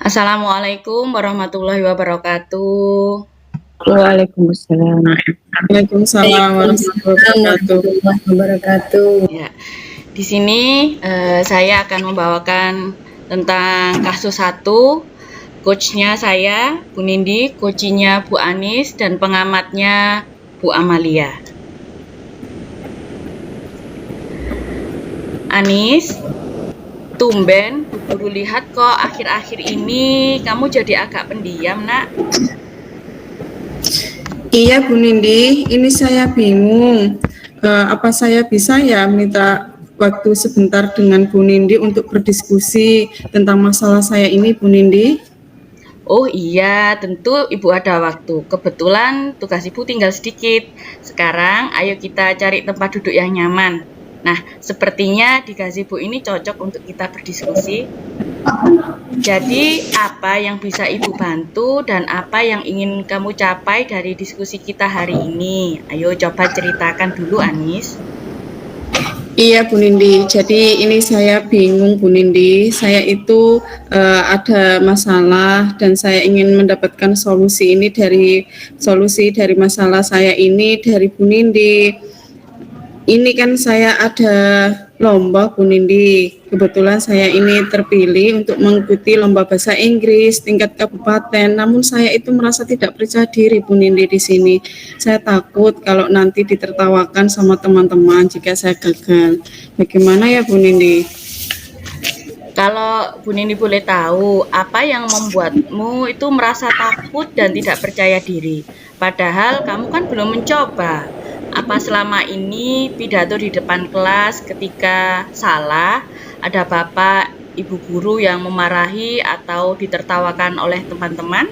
Assalamualaikum warahmatullahi wabarakatuh. Waalaikumsalam. Waalaikumsalam warahmatullahi wabarakatuh. Warahmatullahi wabarakatuh. Ya, di sini saya akan membawakan tentang kasus 1. Coachnya saya, Bu Nindi, coachnya Bu Anis, dan pengamatnya Bu Amalia. Anis, tumben Bu Guru lihat kok akhir-akhir ini kamu jadi agak pendiam, Nak. Iya Bu Nindi, ini saya bingung. Apa saya bisa ya minta waktu sebentar dengan Bu Nindi untuk berdiskusi tentang masalah saya ini, Bu Nindi? Oh iya, tentu Ibu ada waktu. Kebetulan tugas Ibu tinggal sedikit. Sekarang ayo kita cari tempat duduk yang nyaman. Nah, sepertinya di gazebo ini cocok untuk kita berdiskusi. Jadi, apa yang bisa Ibu bantu dan apa yang ingin kamu capai dari diskusi kita hari ini? Ayo coba ceritakan dulu, Anis. Iya Bu Nindi, jadi ini saya bingung Bu Nindi, saya itu ada masalah dan saya ingin mendapatkan solusi dari masalah saya ini dari Bu Nindi. Ini kan saya ada lomba Bu Nindi, kebetulan saya ini terpilih untuk mengikuti lomba bahasa Inggris tingkat kabupaten, namun saya itu merasa tidak percaya diri Bu Nindi di sini. Saya takut kalau nanti ditertawakan sama teman-teman jika saya gagal. Bagaimana ya Bu Nindi? Kalau Bu Nindi boleh tahu, apa yang membuatmu itu merasa takut dan tidak percaya diri? Padahal kamu kan belum mencoba. Apa selama ini pidato di depan kelas ketika salah, ada bapak, ibu guru yang memarahi atau ditertawakan oleh teman-teman?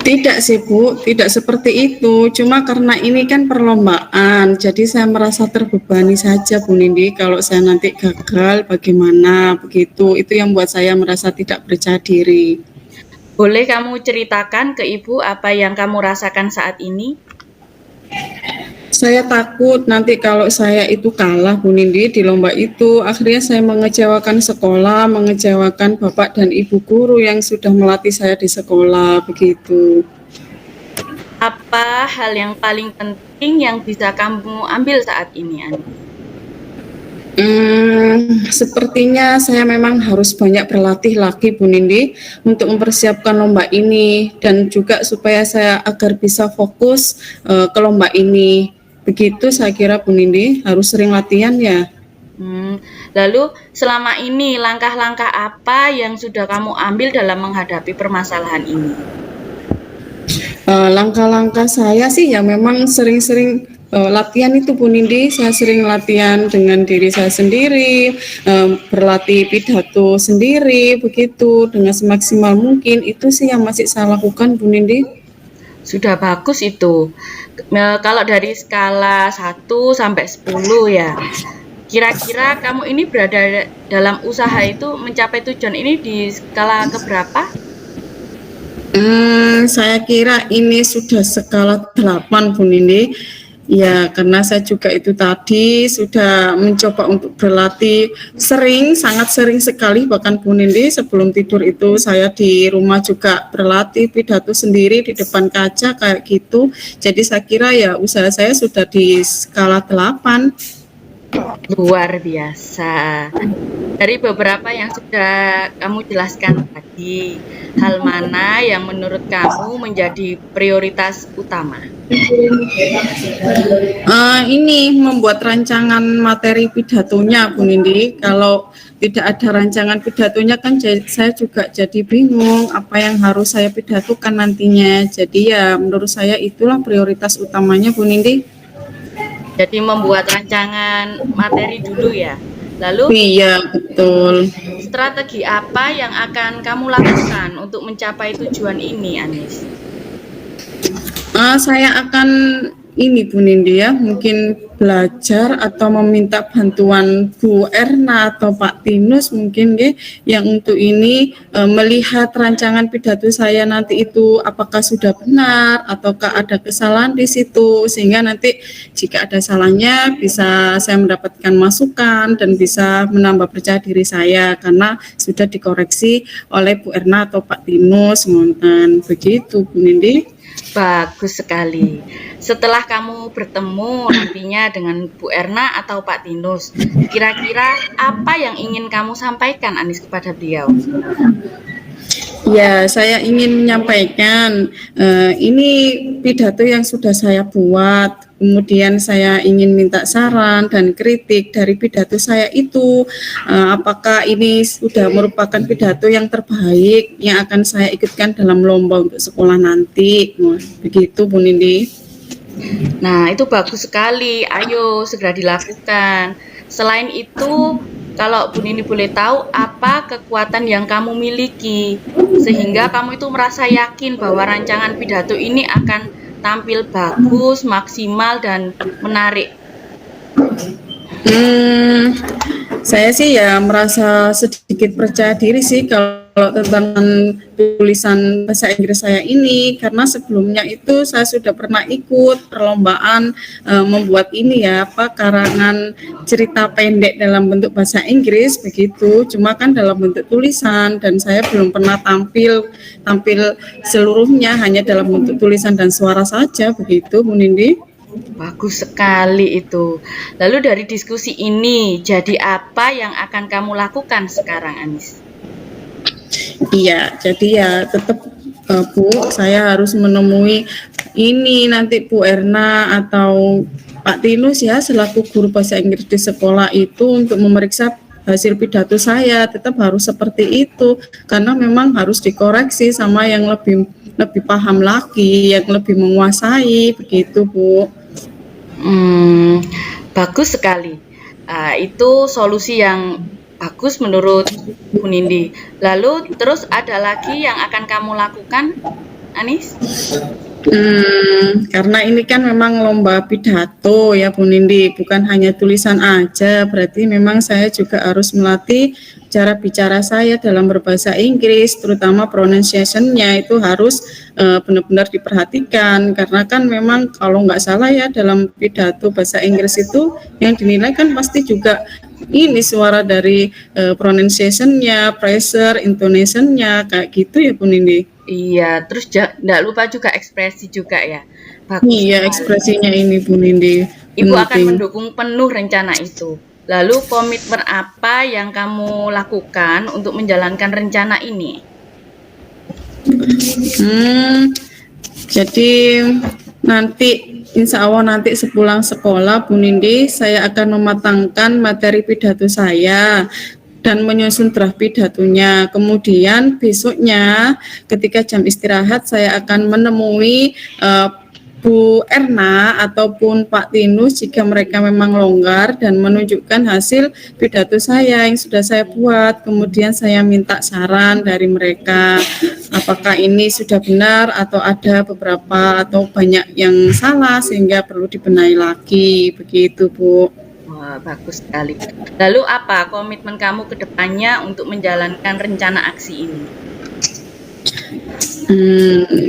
Tidak sih Bu, tidak seperti itu. Cuma karena ini kan perlombaan, jadi saya merasa terbebani saja Bu Nindi. Kalau saya nanti gagal, bagaimana begitu? Itu yang buat saya merasa tidak percaya diri. Boleh kamu ceritakan ke Ibu apa yang kamu rasakan saat ini? Saya takut nanti kalau saya itu kalah Bu Nindi di lomba itu, akhirnya saya mengecewakan sekolah, mengecewakan bapak dan ibu guru yang sudah melatih saya di sekolah, begitu. Apa hal yang paling penting yang bisa kamu ambil saat ini, Ani? Sepertinya saya memang harus banyak berlatih lagi Bu Nindi untuk mempersiapkan lomba ini dan juga supaya saya agar bisa fokus ke lomba ini. Begitu saya kira Bu Nindi, harus sering latihan ya. Lalu selama ini langkah-langkah apa yang sudah kamu ambil dalam menghadapi permasalahan ini? Langkah-langkah saya sih ya memang sering-sering latihan itu Bu Nindi. Saya sering latihan dengan diri saya sendiri, berlatih pidato sendiri, begitu dengan semaksimal mungkin. Itu sih yang masih saya lakukan Bu Nindi. Sudah bagus itu. Kalau dari skala 1 sampai 10 ya, kira-kira kamu ini berada dalam usaha itu mencapai tujuan ini di skala keberapa? Saya kira ini sudah skala 8 Bu Nindi. Ya, karena saya juga itu tadi sudah mencoba untuk berlatih sering, sangat sering sekali bahkan Bu Nindi sebelum tidur itu saya di rumah juga berlatih pidato sendiri di depan kaca kayak gitu. Jadi saya kira ya usaha saya sudah di skala 8. Luar biasa. Dari beberapa yang sudah kamu jelaskan tadi, hal mana yang menurut kamu menjadi prioritas utama? Ini membuat rancangan materi pidatonya Bu Nindi. Kalau tidak ada rancangan pidatonya kan saya juga jadi bingung apa yang harus saya pidatokan nantinya. Jadi ya menurut saya itulah prioritas utamanya Bu Nindi. Jadi membuat rancangan materi dulu ya. Lalu Iya betul. strategi apa yang akan kamu lakukan untuk mencapai tujuan ini, Anis? Saya akan ini Bu Nindi ya, mungkin belajar atau meminta bantuan Bu Erna atau Pak Tinus mungkin nggih, yang untuk ini melihat rancangan pidato saya nanti itu apakah sudah benar ataukah ada kesalahan di situ, sehingga nanti jika ada salahnya bisa saya mendapatkan masukan dan bisa menambah percaya diri saya karena sudah dikoreksi oleh Bu Erna atau Pak Tinus ngoten. Begitu Bu Nindi. Bagus sekali. Setelah kamu bertemu nantinya dengan Bu Erna atau Pak Tinus, kira-kira apa yang ingin kamu sampaikan, Anis, kepada beliau? Ya, saya ingin menyampaikan ini pidato yang sudah saya buat. Kemudian saya ingin minta saran dan kritik dari pidato saya itu. Apakah ini sudah merupakan pidato yang terbaik yang akan saya ikutkan dalam lomba untuk sekolah nanti. Begitu, Bu Nindi. Nah, itu bagus sekali. Ayo segera dilakukan. Selain itu, kalau Bu Nini boleh tahu apa kekuatan yang kamu miliki sehingga kamu itu merasa yakin bahwa rancangan pidato ini akan tampil bagus, maksimal dan menarik. Saya sih ya merasa sedikit percaya diri sih kalau tentang tulisan bahasa Inggris saya ini, karena sebelumnya itu saya sudah pernah ikut perlombaan membuat ini ya karangan cerita pendek dalam bentuk bahasa Inggris begitu, cuma kan dalam bentuk tulisan dan saya belum pernah tampil seluruhnya, hanya dalam bentuk tulisan dan suara saja begitu Bu Nindi. Bagus sekali itu. Lalu dari diskusi ini, jadi apa yang akan kamu lakukan sekarang, Anis? Iya, jadi ya tetap Bu, saya harus menemui ini nanti Bu Erna atau Pak Tinus ya selaku guru bahasa Inggris di sekolah itu untuk memeriksa hasil pidato saya. Tetap harus seperti itu karena memang harus dikoreksi sama yang lebih paham lagi, yang lebih menguasai begitu Bu. Bagus sekali. Itu solusi yang bagus menurut Bu Nindi. Lalu terus ada lagi yang akan kamu lakukan, Anis? Karena ini kan memang lomba pidato ya Bu Nindi, bukan hanya tulisan aja, berarti memang saya juga harus melatih cara bicara saya dalam berbahasa Inggris, terutama pronunciation-nya itu harus benar-benar diperhatikan, karena kan memang kalau nggak salah ya dalam pidato bahasa Inggris itu yang dinilai kan pasti juga ini suara dari pronunciation-nya, pressure, intonation-nya, kayak gitu ya Bu Nindi. Iya, terus nggak lupa juga ekspresi juga ya. Bagus Iya, sekali. ekspresinya ini Bu Nindi. Ibu akan mendukung penuh rencana itu. Lalu komitmen apa yang kamu lakukan untuk menjalankan rencana ini? Jadi nanti insya Allah nanti sepulang sekolah Bu Nindi, saya akan mematangkan materi pidato saya dan menyusun draft pidatonya. Kemudian besoknya ketika jam istirahat saya akan menemui Bu Erna ataupun Pak Tinus jika mereka memang longgar dan menunjukkan hasil pidato saya yang sudah saya buat. Kemudian saya minta saran dari mereka apakah ini sudah benar atau ada beberapa atau banyak yang salah sehingga perlu dibenahi lagi. Begitu Bu. Wah, bagus sekali. Lalu apa komitmen kamu ke depannya untuk menjalankan rencana aksi ini?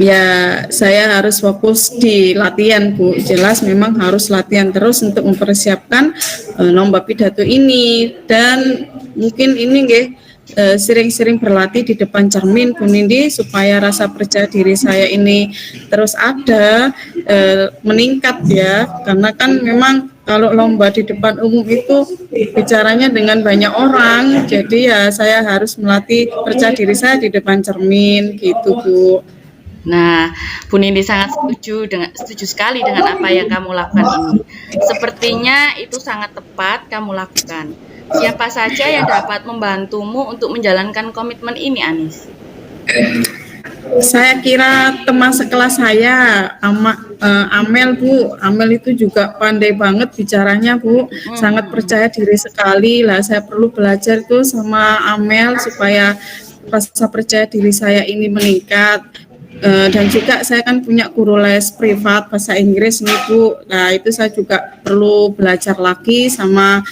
Ya saya harus fokus di latihan Bu, jelas memang harus latihan terus untuk mempersiapkan lomba pidato ini, dan mungkin ini nggih sering-sering berlatih di depan cermin Bu Nindi supaya rasa percaya diri saya ini terus ada meningkat ya, karena kan memang kalau lomba di depan umum itu bicaranya dengan banyak orang, jadi ya saya harus melatih percaya diri saya di depan cermin gitu Bu. Nah, Bu Nindi sangat setuju sekali dengan apa yang kamu lakukan ini. Sepertinya itu sangat tepat kamu lakukan. Siapa saja yang dapat membantumu untuk menjalankan komitmen ini, Anis? Saya kira teman sekelas saya, Amel Bu. Amel itu juga pandai banget bicaranya Bu, sangat percaya diri sekali lah. Saya perlu belajar tuh sama Amel supaya rasa percaya diri saya ini meningkat. dan juga saya kan punya guru les privat bahasa Inggris nih Bu. Nah itu saya juga perlu belajar lagi sama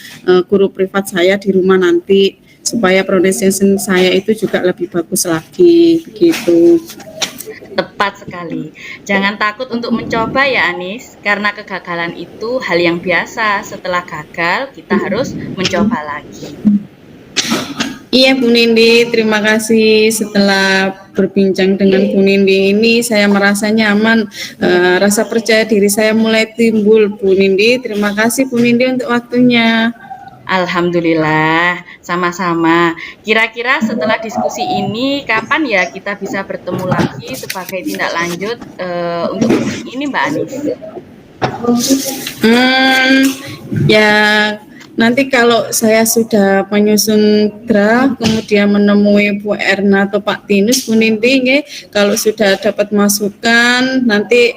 guru privat saya di rumah nanti supaya pronunciation saya itu juga lebih bagus lagi begitu. Tepat sekali. Jangan takut untuk mencoba ya Anis, karena kegagalan itu hal yang biasa. Setelah gagal, kita harus mencoba lagi. Iya Bu Nindi, terima kasih. Setelah berbincang dengan Bu Nindi ini saya merasa nyaman, rasa percaya diri saya mulai timbul Bu Nindi. Terima kasih Bu Nindi untuk waktunya. Alhamdulillah, sama-sama. Kira-kira setelah diskusi ini, kapan ya kita bisa bertemu lagi sebagai tindak lanjut untuk topik ini Mbak Anis? Ya nanti kalau saya sudah menyusun draft, kemudian menemui Bu Erna atau Pak Tinus, Bu Nindi, kalau sudah dapat masukan, nanti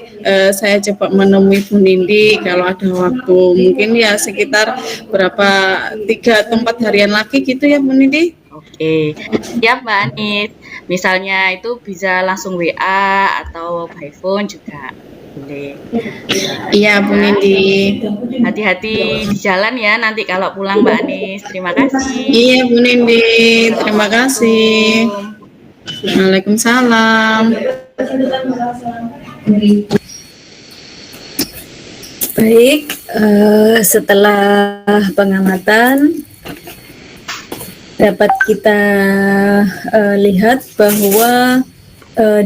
saya coba menemui Bu Nindi kalau ada waktu. Mungkin ya sekitar berapa 3 atau 4 harian lagi gitu ya Bu Nindi. Oke, siap Mbak Anis. Misalnya itu bisa langsung WA atau by phone juga boleh. Iya Bu Nindi. Hati-hati di jalan ya nanti kalau pulang Mbak Anis. Terima kasih. Iya Bu Nindi, terima kasih. Waalaikumsalam. Baik, setelah pengamatan dapat kita lihat bahwa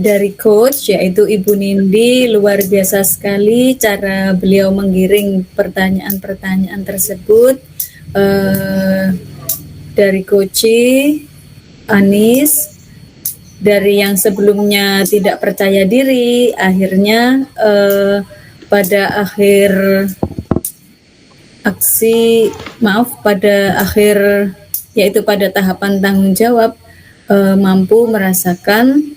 dari coach yaitu Ibu Nindi luar biasa sekali cara beliau menggiring pertanyaan-pertanyaan tersebut dari coach Anis, dari yang sebelumnya tidak percaya diri akhirnya pada akhir yaitu pada tahapan tanggung jawab mampu merasakan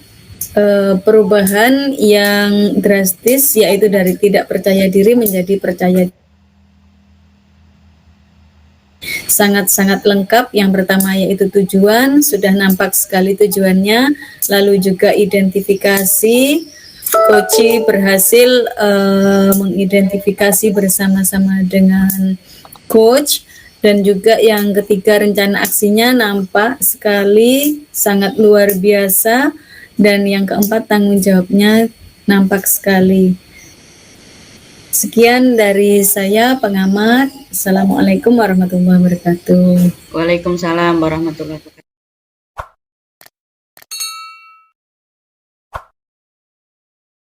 perubahan yang drastis, yaitu dari tidak percaya diri menjadi percaya diri. Sangat-sangat lengkap. Yang pertama yaitu tujuan, sudah nampak sekali tujuannya, lalu juga identifikasi. Coach berhasil mengidentifikasi bersama-sama dengan coach. Dan juga yang ketiga rencana aksinya nampak sekali, sangat luar biasa. Dan yang keempat tanggung jawabnya nampak sekali. Sekian dari saya pengamat. Assalamualaikum warahmatullahi wabarakatuh. Waalaikumsalam warahmatullahi wabarakatuh.